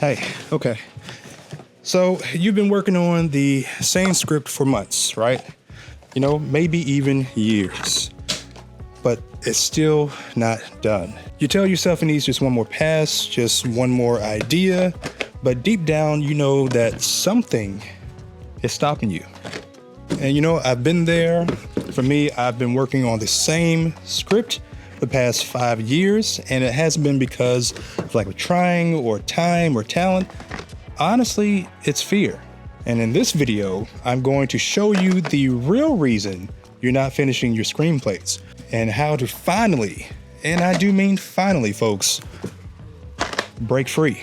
Hey, okay. So you've been working on the same script for months, right? You know, maybe even years. But it's still not done. You tell yourself it needs just one more pass, just one more idea, but deep down you know that something is stopping you. And you know, I've been there. For me, I've been working on the same script the past 5 years, and it hasn't been because of lack of trying or time or talent. Honestly, it's fear. And in this video, I'm going to show you the real reason you're not finishing your screenplays and how to finally, and I do mean finally, folks, break free.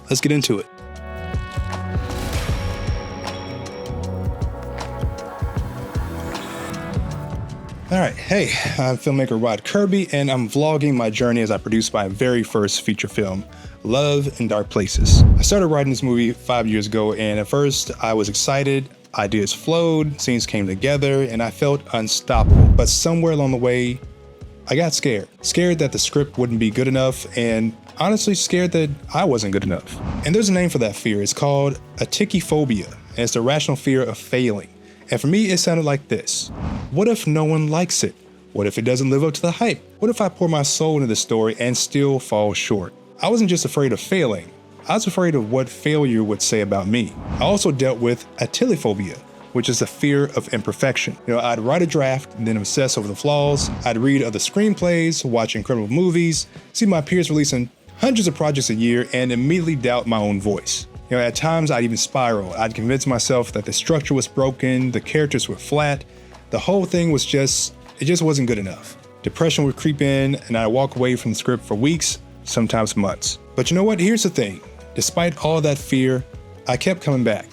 Let's get into it. All right, hey, I'm filmmaker Kirby, and I'm vlogging my journey as I produce my very first feature film, Love in Dark Places. I started writing this movie 5 years ago, and at first I was excited, ideas flowed, scenes came together, and I felt unstoppable. But somewhere along the way, I got scared. Scared that the script wouldn't be good enough, and honestly scared that I wasn't good enough. And there's a name for that fear. It's called atychiphobia, and it's the irrational fear of failing. And for me, it sounded like this. What if no one likes it? What if it doesn't live up to the hype? What if I pour my soul into the story and still fall short? I wasn't just afraid of failing. I was afraid of what failure would say about me. I also dealt with atychiphobia, which is the fear of imperfection. You know, I'd write a draft and then obsess over the flaws. I'd read other screenplays, watch incredible movies, see my peers releasing hundreds of projects a year, and immediately doubt my own voice. You know, at times I'd even spiral. I'd convince myself that the structure was broken, the characters were flat, the whole thing was it just wasn't good enough. Depression would creep in, and I'd walk away from the script for weeks, sometimes months. But you know what? Here's the thing. Despite all that fear, I kept coming back.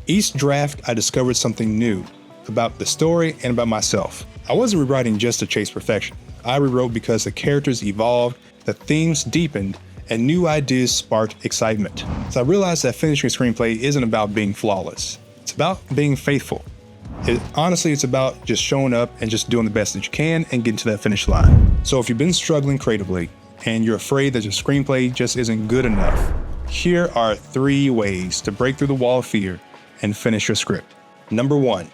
Each draft, I discovered something new about the story and about myself. I wasn't rewriting just to chase perfection. I rewrote because the characters evolved, the themes deepened, and new ideas sparked excitement. So I realized that finishing a screenplay isn't about being flawless. It's about being faithful. Honestly, it's about just showing up and just doing the best that you can and getting to that finish line. So if you've been struggling creatively and you're afraid that your screenplay just isn't good enough, here are 3 ways to break through the wall of fear and finish your script. Number 1,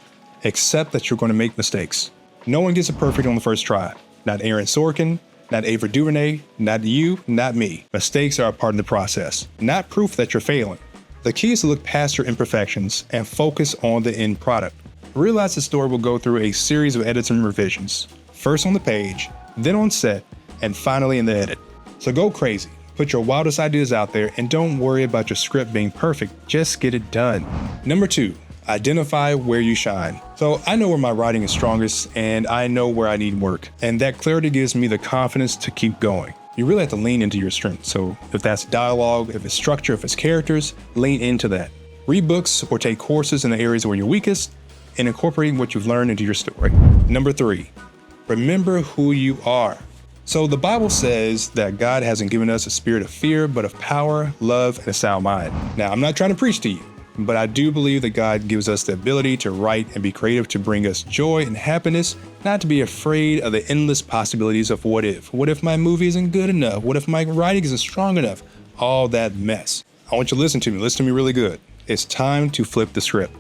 accept that you're going to make mistakes. No one gets it perfect on the first try. Not Aaron Sorkin, not Ava DuVernay, not you, not me. Mistakes are a part of the process, not proof that you're failing. The key is to look past your imperfections and focus on the end product. Realize the story will go through a series of edits and revisions, first on the page, then on set, and finally in the edit. So go crazy. Put your wildest ideas out there and don't worry about your script being perfect, just get it done. Number 2, identify where you shine. So I know where my writing is strongest and I know where I need work. And that clarity gives me the confidence to keep going. You really have to lean into your strength. So if that's dialogue, if it's structure, if it's characters, lean into that. Read books or take courses in the areas where you're weakest and incorporate what you've learned into your story. Number 3, remember who you are. So the Bible says that God hasn't given us a spirit of fear, but of power, love, and a sound mind. Now, I'm not trying to preach to you, but I do believe that God gives us the ability to write and be creative to bring us joy and happiness, not to be afraid of the endless possibilities of what if. What if my movie isn't good enough? What if my writing isn't strong enough? All that mess. I want you to listen to me really good. It's time to flip the script.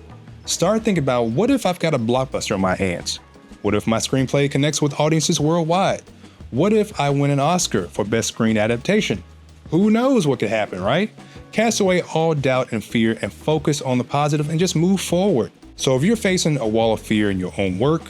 Start thinking about, what if I've got a blockbuster on my hands? What if my screenplay connects with audiences worldwide? What if I win an Oscar for Best Screen Adaptation? Who knows what could happen, right? Cast away all doubt and fear and focus on the positive and just move forward. So if you're facing a wall of fear in your own work,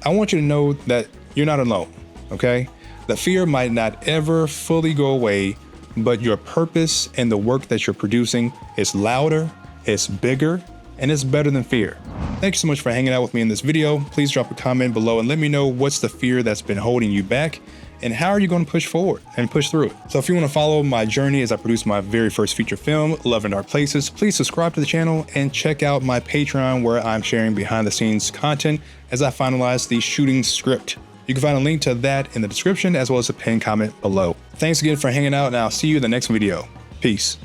I want you to know that you're not alone, okay? The fear might not ever fully go away, but your purpose and the work that you're producing is louder, it's bigger, and it's better than fear. Thank you so much for hanging out with me in this video. Please drop a comment below and let me know what's the fear that's been holding you back and how are you going to push forward and push through it. So if you want to follow my journey as I produce my very first feature film, Love in Dark Places, please subscribe to the channel and check out my Patreon where I'm sharing behind the scenes content as I finalize the shooting script. You can find a link to that in the description as well as a pinned comment below. Thanks again for hanging out and I'll see you in the next video. Peace.